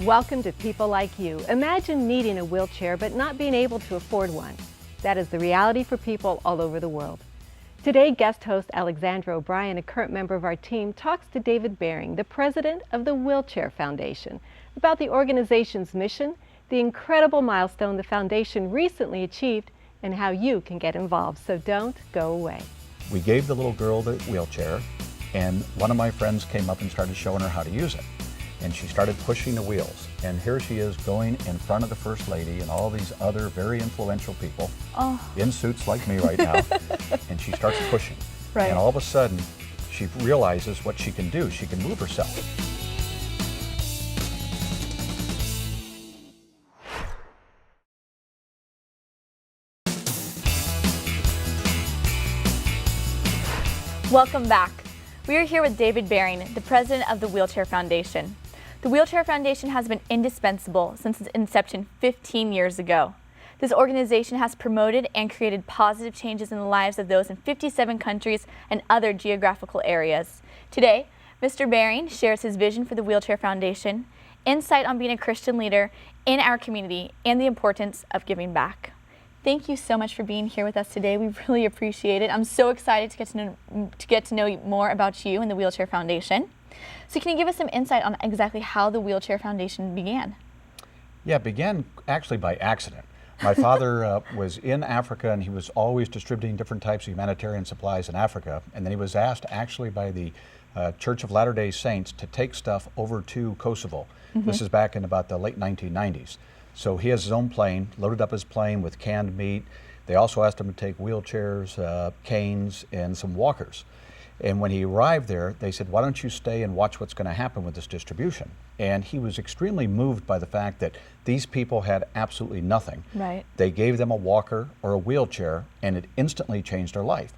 Welcome to People Like You. Imagine needing a wheelchair but not being able to afford one. That is the reality for people all over the world. Today, guest host Alexandra O'Brien, a current member of our team, talks to David Behring, the president of the Wheelchair Foundation, about the organization's mission, the incredible milestone the foundation recently achieved, and how you can get involved. So don't go away. We gave the little girl the wheelchair, and one of my friends came up and started showing her how to use it. And she started pushing the wheels. And here she is going in front of the First Lady and all these other very influential people in suits like me right now. And she starts pushing. Right. And all of a sudden, she realizes what she can do. She can move herself. Welcome back. We are here with David Behring, the president of the Wheelchair Foundation. The Wheelchair Foundation has been indispensable since its inception 15 years ago. This organization has promoted and created positive changes in the lives of those in 57 countries and other geographical areas. Today, Mr. Behring shares his vision for the Wheelchair Foundation, insight on being a Christian leader in our community, and the importance of giving back. Thank you so much for being here with us today. We really appreciate it. I'm so excited to get to know more about you and the Wheelchair Foundation. So can you give us some insight on exactly how the Wheelchair Foundation began? Yeah, it began actually by accident. My father was in Africa, and he was always distributing different types of humanitarian supplies in Africa. And then he was asked actually by the Church of Latter-day Saints to take stuff over to Kosovo. This is back in about the late 1990s. So he has his own plane, loaded up his plane with canned meat. They also asked him to take wheelchairs, canes, and some walkers. And when he arrived there, they said, why don't you stay and watch what's going to happen with this distribution? And he was extremely moved by the fact that these people had absolutely nothing. Right. They gave them a walker or a wheelchair, and it instantly changed their life.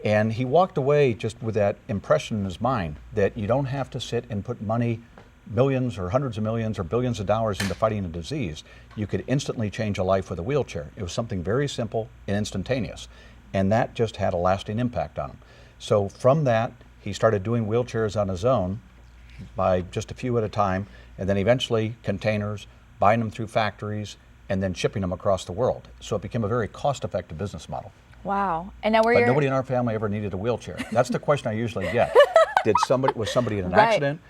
And he walked away just with that impression in his mind that you don't have to sit and put money, millions or hundreds of millions or billions of dollars into fighting a disease. You could instantly change a life with a wheelchair. It was something very simple and instantaneous. And that just had a lasting impact on him. So from that, he started doing wheelchairs on his own by just a few at a time, and then eventually containers, buying them through factories, and then shipping them across the world. So it became a very cost-effective business model. Wow. And now But nobody in our family ever needed a wheelchair. That's the question I usually get. Was somebody in an accident?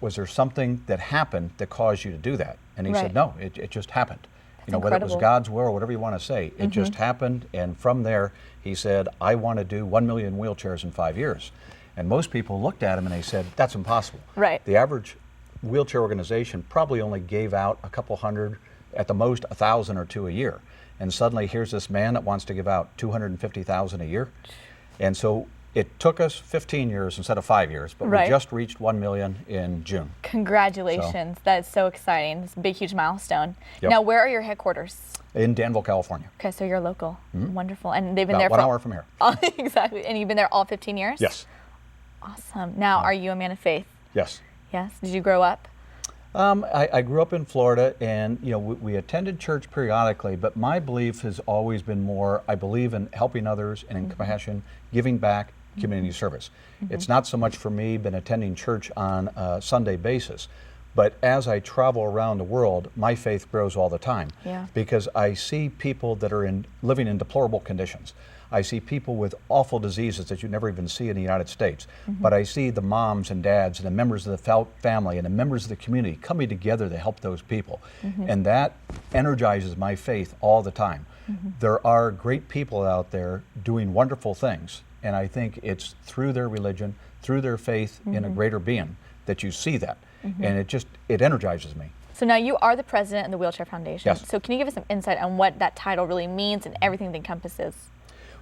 Was there something that happened that caused you to do that? And he said, no, it just happened. That's whether it was God's will or whatever you want to say, it just happened. And from there, he said, I want to do 1 million wheelchairs in 5 years. And most people looked at him and they said, that's impossible. Right. The average wheelchair organization probably only gave out a couple hundred, at the most 1,000 or 2 a year. And suddenly here's this man that wants to give out 250,000 a year. And so it took us 15 years instead of 5 years, but we just reached 1 million in June. Congratulations. That is so exciting. It's a big, huge milestone. Yep. Now, where are your headquarters? In Danville, California. Okay, so you're local. Wonderful. And they've been About there 1 hour from here. Exactly. And you've been there all 15 years? Yes. Awesome. Now, are you a man of faith? Yes. Yes. Did you grow up? I grew up in Florida, and we attended church periodically, but my belief has always been more, I believe in helping others and in compassion, giving back, community service. It's not so much for me been attending church on a Sunday basis, but as I travel around the world, my faith grows all the time. Yeah. Because I see people that are living in deplorable conditions. I see people with awful diseases that you never even see in the United States. But I see the moms and dads and the members of the family and the members of the community coming together to help those people. And that energizes my faith all the time. There are great people out there doing wonderful things. And I think it's through their religion, through their faith in a greater being, that you see that. And it energizes me. So now you are the president of the Wheelchair Foundation. Yes. So can you give us some insight on what that title really means and everything it encompasses?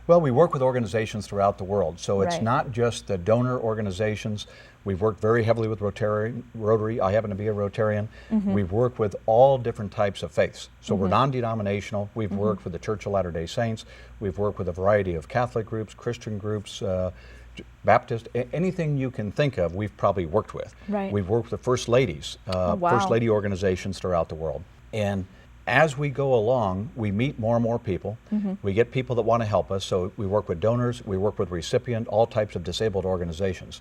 Well, we work with organizations throughout the world, so it's Right. not just the donor organizations. We've worked very heavily with Rotary. I happen to be a Rotarian. We've worked with all different types of faiths. So we're non-denominational. We've worked with the Church of Latter-day Saints. We've worked with a variety of Catholic groups, Christian groups, Baptist, anything you can think of, we've probably worked with. Right. We've worked with First Ladies, wow. First Lady organizations throughout the world. And as we go along, we meet more and more people. We get people that want to help us. So we work with donors, we work with recipient, all types of disabled organizations.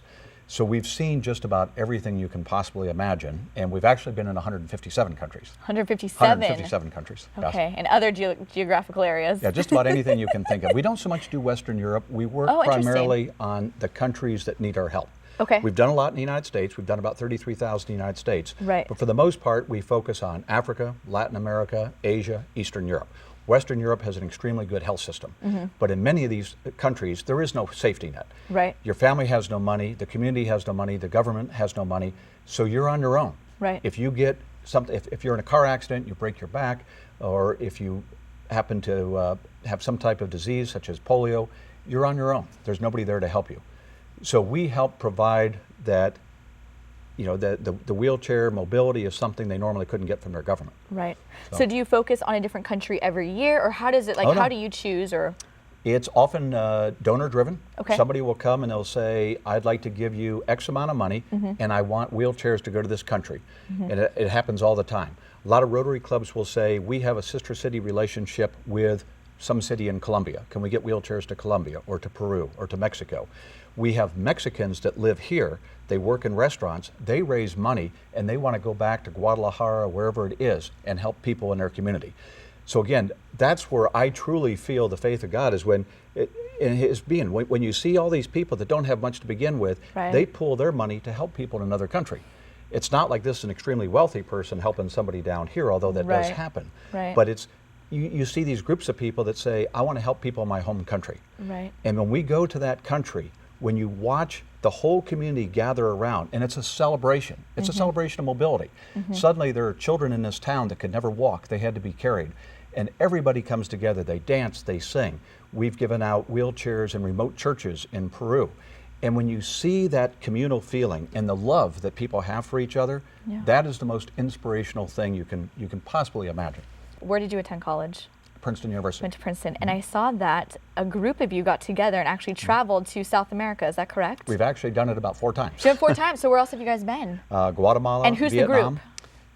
So we've seen just about everything you can possibly imagine, and we've actually been in 157 countries. 157? 157 countries, Okay, yes. and other geographical areas? Yeah, just about anything you can think of. We don't so much do Western Europe. We work primarily on the countries that need our help. Okay. We've done a lot in the United States. We've done about 33,000 in the United States. Right. But for the most part, we focus on Africa, Latin America, Asia, Eastern Europe. Western Europe has an extremely good health system. But in many of these countries, there is no safety net. Right. Your family has no money, the community has no money, the government has no money, so you're on your own. Right. If you get something, if you're in a car accident, you break your back, or if you happen to have some type of disease such as polio, you're on your own. There's nobody there to help you. So we help provide that, you know, the wheelchair mobility is something they normally couldn't get from their government. Right. So do you focus on a different country every year, or how does it, like, Oh, no. how do you choose, or? It's often donor driven. Okay. Somebody will come and they'll say, I'd like to give you X amount of money and I want wheelchairs to go to this country. And it happens all the time. A lot of Rotary clubs will say, we have a sister city relationship with some city in Colombia. Can we get wheelchairs to Colombia or to Peru or to Mexico? We have Mexicans that live here. They work in restaurants. They raise money and they want to go back to Guadalajara, wherever it is, and help people in their community. So again, that's where I truly feel the faith of God is when, in His being, when you see all these people that don't have much to begin with, Right. they pool their money to help people in another country. It's not like this is an extremely wealthy person helping somebody down here, although that does Right. happen. Right. But it's, you see these groups of people that say, I want to help people in my home country. Right. And when we go to that country, when you watch the whole community gather around, and it's a celebration. It's a celebration of mobility. Suddenly there are children in this town that could never walk. They had to be carried. And everybody comes together. They dance, they sing. We've given out wheelchairs in remote churches in Peru. And when you see that communal feeling and the love that people have for each other, Yeah. that is the most inspirational thing you can possibly imagine. Where did you attend college? Princeton University. Went to Princeton, and I saw that a group of you got together and actually traveled to South America. Is that correct? We've actually done it about 4 times. You went 4 times. So where else have you guys been? Guatemala, And who's the Vietnam. group?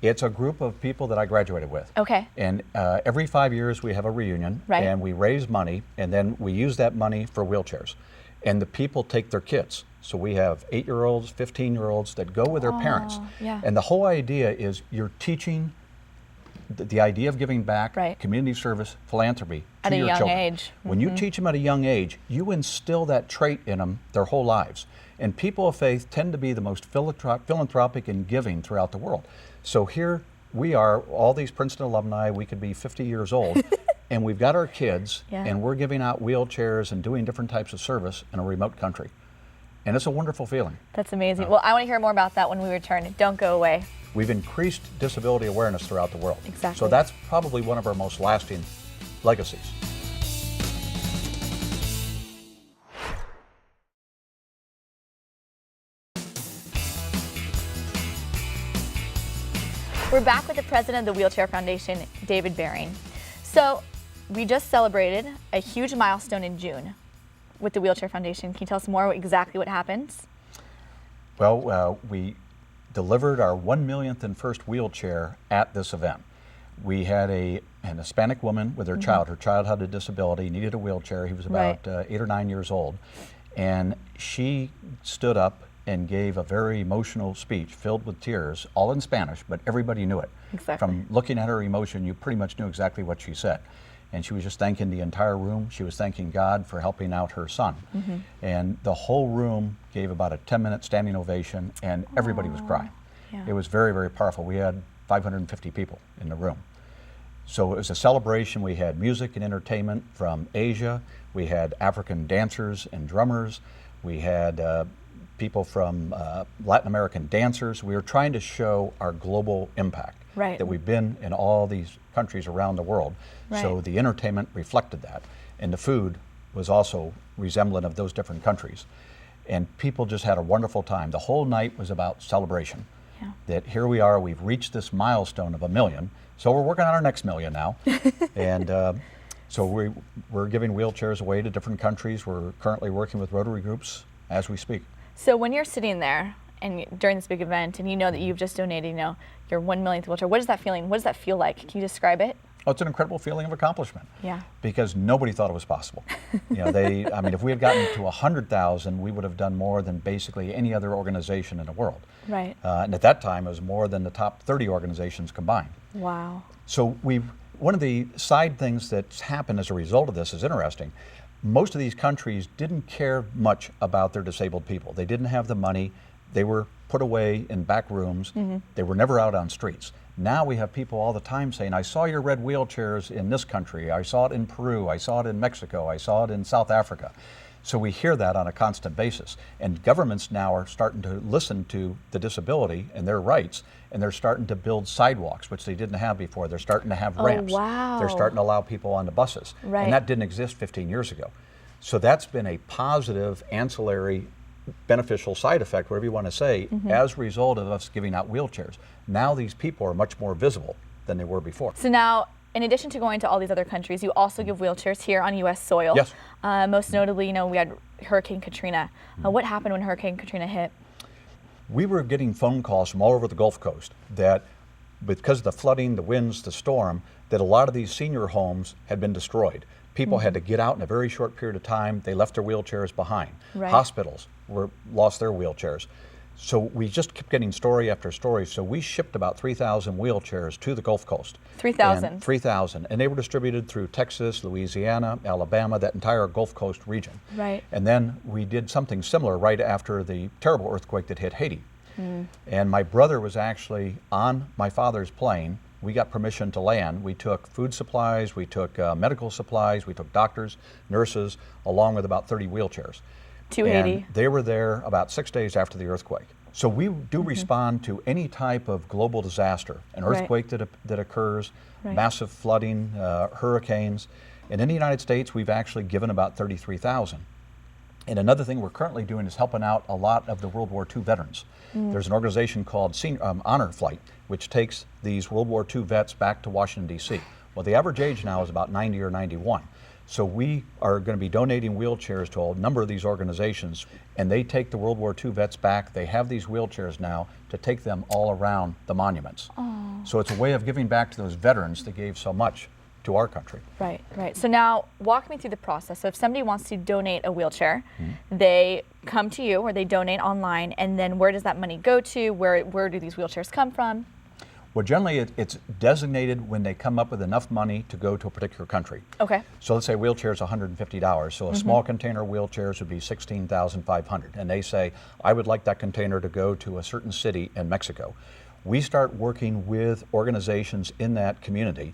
It's a group of people that I graduated with. Okay. And every 5 years we have a reunion, Right. and we raise money, and then we use that money for wheelchairs. And the people take their kids. So we have 8-year-olds, 15-year-olds that go with their parents. yeah. And the whole idea is you're teaching the idea of giving back, Right. community service, philanthropy At to a your young children. age. When you teach them at a young age, you instill that trait in them their whole lives. And people of faith tend to be the most philanthropic and giving throughout the world. So here we are, all these Princeton alumni, we could be 50 years old, and we've got our kids, Yeah. and we're giving out wheelchairs and doing different types of service in a remote country. And it's a wonderful feeling. That's amazing. Well, I want to hear more about that when we return. Don't go away. We've increased disability awareness throughout the world. Exactly. So that's probably one of our most lasting legacies. We're back with the president of the Wheelchair Foundation, David Behring. So we just celebrated a huge milestone in June with the Wheelchair Foundation. Can you tell us more exactly what happens? Well, we delivered our 1 millionth and first wheelchair at this event. We had an Hispanic woman with her child. Her child had a disability, needed a wheelchair. He was about 8 or 9 years old. And she stood up and gave a very emotional speech filled with tears, all in Spanish, but everybody knew it. Exactly. From looking at her emotion, you pretty much knew exactly what she said. And she was just thanking the entire room. She was thanking God for helping out her son. And the whole room gave about a 10-minute standing ovation, and everybody was crying. Yeah. It was very, very powerful. We had 550 people in the room. So it was a celebration. We had music and entertainment from Asia. We had African dancers and drummers. We had people from Latin American dancers. We were trying to show our global impact. Right. That we've been in all these countries around the world. So Right. the entertainment reflected that. And the food was also resemblant of those different countries. And people just had a wonderful time. The whole night was about celebration. Yeah. That here we are, we've reached this milestone of 1 million. So we're working on our next million now. And so we're giving wheelchairs away to different countries. We're currently working with Rotary groups as we speak. So when you're sitting there and during this big event and you know that you've just donated, your 1 millionth wheelchair, what is that feeling? What does that feel like? Can you describe it? Oh, it's an incredible feeling of accomplishment. Yeah. Because nobody thought it was possible. I mean, if we had gotten to 100,000, we would have done more than basically any other organization in the world. Right. And at that time, it was more than the top 30 organizations combined. Wow. So one of the side things that's happened as a result of this is interesting. Most of these countries didn't care much about their disabled people. They didn't have the money. They were put away in back rooms. They were never out on streets. Now we have people all the time saying, I saw your red wheelchairs in this country. I saw it in Peru. I saw it in Mexico. I saw it in South Africa. So we hear that on a constant basis. And governments now are starting to listen to the disability and their rights, and they're starting to build sidewalks, which they didn't have before. They're starting to have ramps. Wow. They're starting to allow people on the buses. Right. And that didn't exist 15 years ago. So that's been a positive, ancillary, beneficial side effect, whatever you want to say, as a result of us giving out wheelchairs. Now these people are much more visible than they were before. So now, in addition to going to all these other countries, you also give wheelchairs here on U.S. soil. Yes. Most notably, we had Hurricane Katrina. What happened when Hurricane Katrina hit? We were getting phone calls from all over the Gulf Coast that because of the flooding, the winds, the storm, that a lot of these senior homes had been destroyed. People had to get out in a very short period of time. They left their wheelchairs behind. Right. Hospitals lost their wheelchairs. So we just kept getting story after story. So we shipped about 3,000 wheelchairs to the Gulf Coast. 3,000? 3,000. And they were distributed through Texas, Louisiana, Alabama, that entire Gulf Coast region. Right. And then we did something similar right after the terrible earthquake that hit Haiti. And my brother was actually on my father's plane. We got permission to land. We took food supplies, we took medical supplies, we took doctors, nurses, along with about 30 wheelchairs. To And Haiti. they were there about 6 days after the earthquake. So we do respond to any type of global disaster, an earthquake that occurs, massive flooding, hurricanes. And in the United States, we've actually given about 33,000. And another thing we're currently doing is helping out a lot of the World War II veterans. There's an organization called Honor Flight, which takes these World War II vets back to Washington, D.C. Well, the average age now is about 90 or 91. So we are going to be donating wheelchairs to a number of these organizations, and they take the World War II vets back. They have these wheelchairs now to take them all around the monuments. So it's a way of giving back to those veterans that gave so much to our country. Right, right. So now walk me through the process. So if somebody wants to donate a wheelchair, they come to you or they donate online, and then where does that money go to? Where do these wheelchairs come from? Well, generally it's designated when they come up with enough money to go to a particular country. Okay. So let's say wheelchair is $150. So a small container of wheelchairs would be $16,500. And they say, I would like that container to go to a certain city in Mexico. We start working with organizations in that community,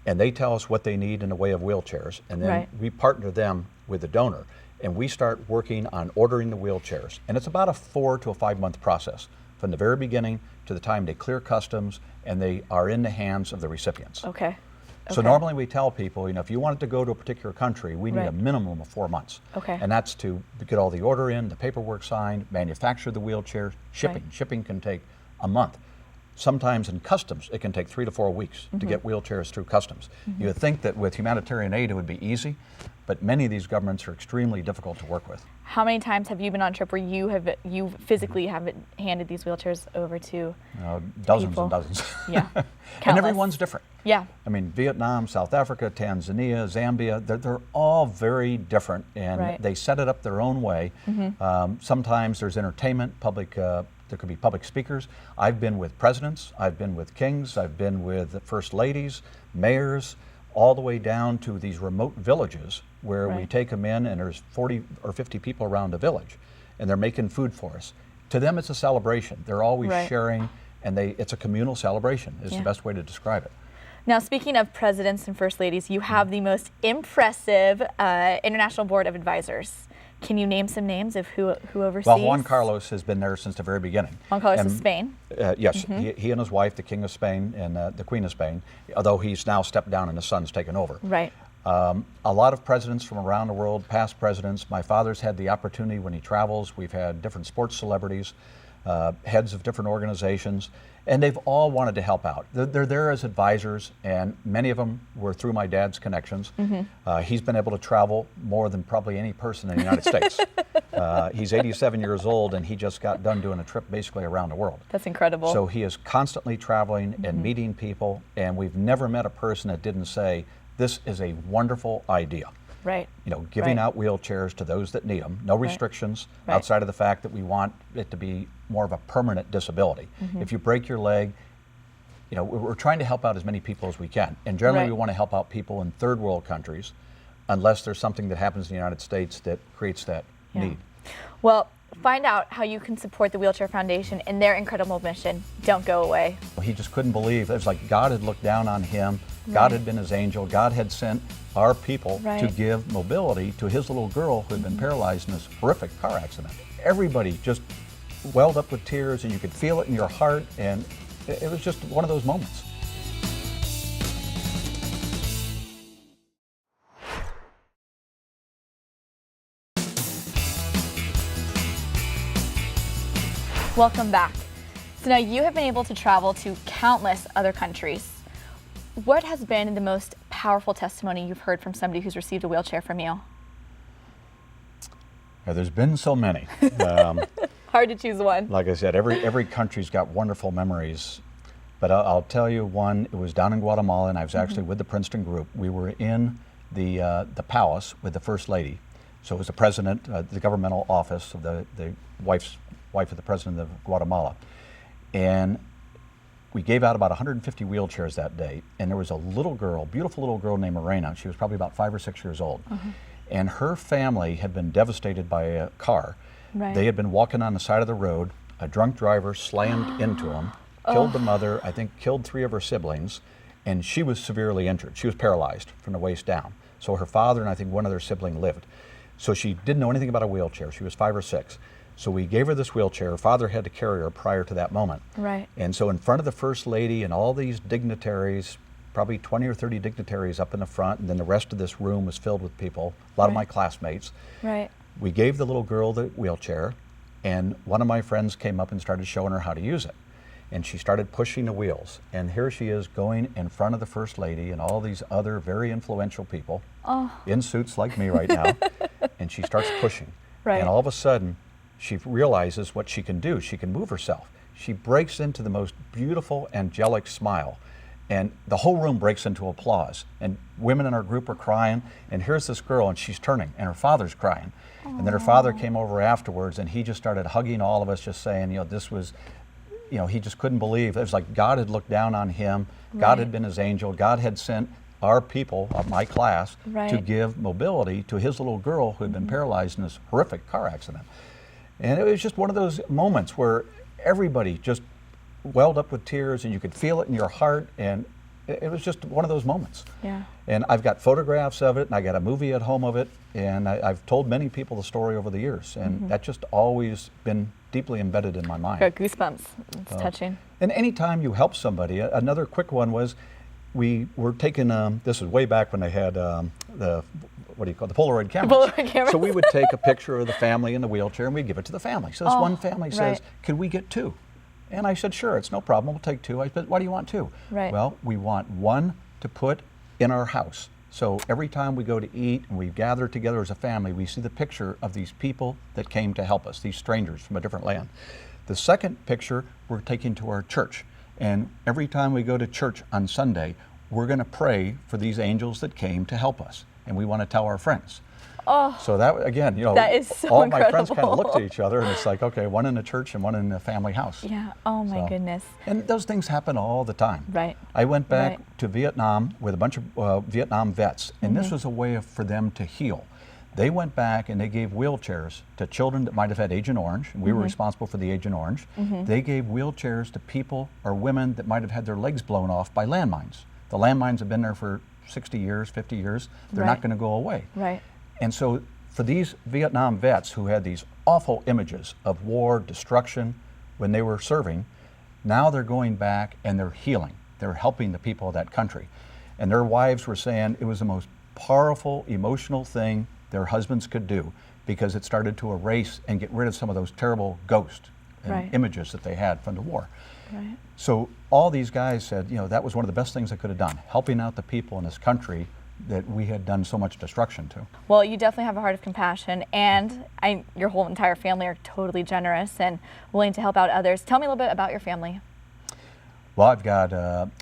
and they tell us what they need in the way of wheelchairs. And then we partner them with the donor, and we start working on ordering the wheelchairs. And it's about a 4 to 5 month process from the very beginning to the time they clear customs and they are in the hands of the recipients. Okay. So normally we tell people, if you want it to go to a particular country, we need a minimum of 4 months. Okay. And that's to get all the order in, the paperwork signed, manufacture the wheelchair, shipping. Shipping can take a month. Sometimes in customs, it can take 3 to 4 weeks to get wheelchairs through customs. You would think that with humanitarian aid it would be easy, but many of these governments are extremely difficult to work with. How many times have you been on a trip where you physically have handed these wheelchairs over to Dozens people? and dozens. Yeah. And Countless. everyone's different. Yeah. I mean, Vietnam, South Africa, Tanzania, Zambia, they're all very different, and they set it up their own way. Sometimes there's entertainment, there could be public speakers. I've been with presidents, I've been with kings, I've been with first ladies, mayors, all the way down to these remote villages where we take them in and there's 40 or 50 people around the village and they're making food for us. To them it's a celebration. They're always sharing, and it's a communal celebration is the best way to describe it. Now, speaking of presidents and first ladies, you have the most impressive International Board of Advisors. Can you name some names of who oversees? Well, Juan Carlos has been there since the very beginning. Juan Carlos of Spain? Yes, he and his wife, the King of Spain and the Queen of Spain, although he's now stepped down and his son's taken over. Right. A lot of presidents from around the world, past presidents. My father's had the opportunity when he travels. We've had different sports celebrities. heads of different organizations, and they've all wanted to help out. They're there as advisors, and many of them were through my dad's connections. He's been able to travel more than probably any person in the United States. He's 87 years old, and he just got done doing a trip basically around the world. That's incredible. So he is constantly traveling and meeting people, and we've never met a person that didn't say, this is a wonderful idea. Right. You know, giving out wheelchairs to those that need them, no restrictions outside of the fact that we want it to be more of a permanent disability. If you break your leg, you know, we're trying to help out as many people as we can. And generally we want to help out people in third world countries, unless there's something that happens in the United States that creates that need. Well, find out how you can support the Wheelchair Foundation in their incredible mission. Don't go away. He just couldn't believe. It was like God had looked down on him. God had been his angel. God had sent our people to give mobility to his little girl who had been paralyzed in this horrific car accident. Everybody just welled up with tears, and you could feel it in your heart, and it was just one of those moments. Welcome back. So now you have been able to travel to countless other countries. What has been the most powerful testimony you've heard from somebody who's received a wheelchair from you? There's been so many. Hard to choose one. Like I said, every country's got wonderful memories. But I'll tell you one, it was down in Guatemala, and I was actually with the Princeton group. We were in the palace with the First Lady. So it was the president, the governmental office of the wife of the president of Guatemala. And we gave out about 150 wheelchairs that day, and there was a little girl, beautiful little girl named Morena. She was probably about 5 or 6 years old. And her family had been devastated by a car. They had been walking on the side of the road. A drunk driver slammed into them, killed the mother, I think killed 3 of her siblings, and she was severely injured. She was paralyzed from the waist down. So her father and I think one other sibling lived. So she didn't know anything about a wheelchair. She was 5 or 6. So we gave her this wheelchair. Her father had to carry her prior to that moment. And so in front of the First Lady and all these dignitaries, probably 20 or 30 dignitaries up in the front, and then the rest of this room was filled with people, a lot of my classmates. We gave the little girl the wheelchair, and one of my friends came up and started showing her how to use it. And she started pushing the wheels. And here she is going in front of the First Lady and all these other very influential people in suits like me right now. And she starts pushing. And all of a sudden, she realizes what she can do. She can move herself. She breaks into the most beautiful, angelic smile. And the whole room breaks into applause. And women in our group are crying. And here's this girl, and she's turning, and her father's crying. And then her father came over afterwards, and he just started hugging all of us, just saying, you know, this was, you know, he just couldn't believe. It was like God had looked down on him. God had been his angel. God had sent our people, my class, to give mobility to his little girl who had been paralyzed in this horrific car accident. And it was just one of those moments where everybody just welled up with tears, and you could feel it in your heart, and it was just one of those moments. And I've got photographs of it, and I got a movie at home of it, and I've told many people the story over the years, and that's just always been deeply embedded in my mind. Got goosebumps. It's touching. And anytime you help somebody, another quick one was, we were taking, this is way back when they had the, what do you call it, the Polaroid cameras. Polaroid cameras. So we would take a picture of the family in the wheelchair, and we'd give it to the family. So this one family says, can we get 2? And I said, sure, it's no problem, we'll take 2. I said, why do you want 2? Well, we want 1 to put in our house. So every time we go to eat and we gather together as a family, we see the picture of these people that came to help us, these strangers from a different land. The second picture we're taking to our church. And every time we go to church on Sunday, we're going to pray for these angels that came to help us. And we want to tell our friends. So that, again, you know, that is so all incredible. my friends kind of looked at each other, and it's like, okay, 1 in the church and 1 in the family house. Oh my goodness. And those things happen all the time. I went back to Vietnam with a bunch of Vietnam vets, and this was a way for them to heal. They went back and they gave wheelchairs to children that might have had Agent Orange, and we were responsible for the Agent Orange. They gave wheelchairs to people or women that might have had their legs blown off by landmines. The landmines have been there for 60 years, 50 years. They're not going to go away. And so for these Vietnam vets who had these awful images of war, destruction when they were serving, now they're going back and they're healing. They're helping the people of that country. And their wives were saying it was the most powerful, emotional thing their husbands could do, because it started to erase and get rid of some of those terrible ghosts and Right. images that they had from the war. Right. So all these guys said, that was one of the best things I could have done, helping out the people in this country that we had done so much destruction to. Well, you definitely have a heart of compassion, and your whole entire family are totally generous and willing to help out others. Tell me a little bit about your family. Well, I've got,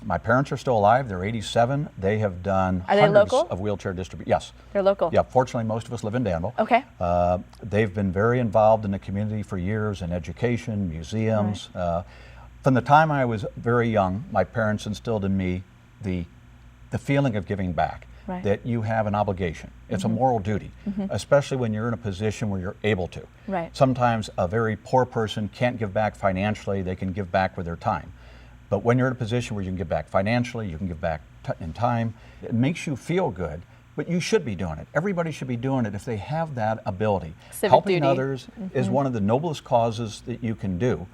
my parents are still alive. They're 87. They have done Are they hundreds local? of wheelchair distribution. Yes. They're local? Yeah, fortunately, most of us live in Danville. Okay. They've been very involved in the community for years in education, museums. From the time I was very young, my parents instilled in me the feeling of giving back. Right. That you have an obligation. It's a moral duty, especially when you're in a position where you're able to. Right. Sometimes a very poor person can't give back financially, they can give back with their time. But when you're in a position where you can give back financially, you can give back in time, it makes you feel good, but you should be doing it. Everybody should be doing it if they have that ability. Civic Helping duty. others is one of the noblest causes that you can do,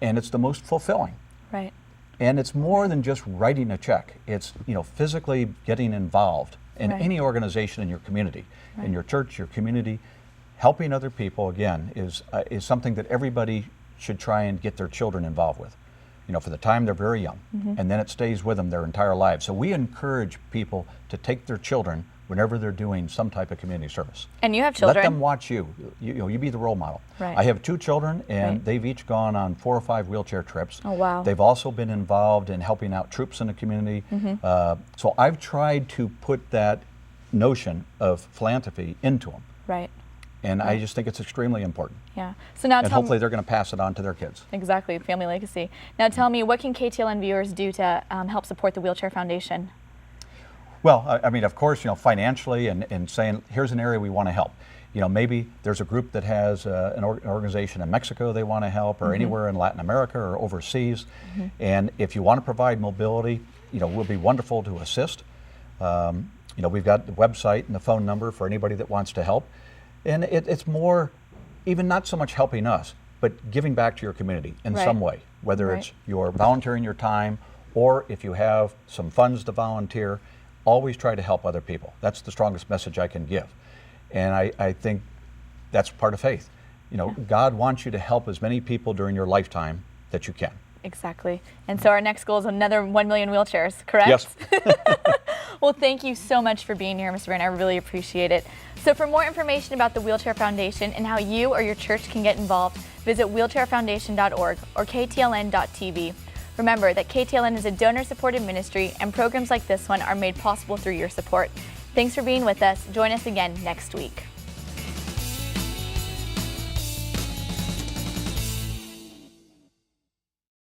and it's the most fulfilling. Right. And it's more than just writing a check. It's physically getting involved in Right. any organization in your community, in your church, your community. Helping other people, again, is something that everybody should try and get their children involved with. For the time they're very young, and then it stays with them their entire lives. So we encourage people to take their children whenever they're doing some type of community service. And you have children. Let them watch you. You be the role model. Right. I have 2 children, and Right. they've each gone on 4 or 5 wheelchair trips. Oh, wow. They've also been involved in helping out troops in the community. So I've tried to put that notion of philanthropy into them. Right. And I just think it's extremely important. Yeah. So now And tell hopefully me. they're going to pass it on to their kids. Exactly, family legacy. Now tell me, what can KTLN viewers do to help support the Wheelchair Foundation? Well, I mean, of course, financially and saying, here's an area we want to help. Maybe there's a group that has an organization in Mexico they want to help, or anywhere in Latin America or overseas. And if you want to provide mobility, we'll be wonderful to assist. We've got the website and the phone number for anybody that wants to help. And it's more, even not so much helping us, but giving back to your community in Right. some way, whether Right. it's you're volunteering your time, or if you have some funds to volunteer. Always try to help other people. That's the strongest message I can give. And I think that's part of faith. God wants you to help as many people during your lifetime that you can. Exactly. And so our next goal is another 1 million wheelchairs, correct? Yes. Well, thank you so much for being here, Mr. Behring. I really appreciate it. So for more information about the Wheelchair Foundation and how you or your church can get involved, visit wheelchairfoundation.org or ktln.tv. Remember that KTLN is a donor-supported ministry, and programs like this one are made possible through your support. Thanks for being with us. Join us again next week.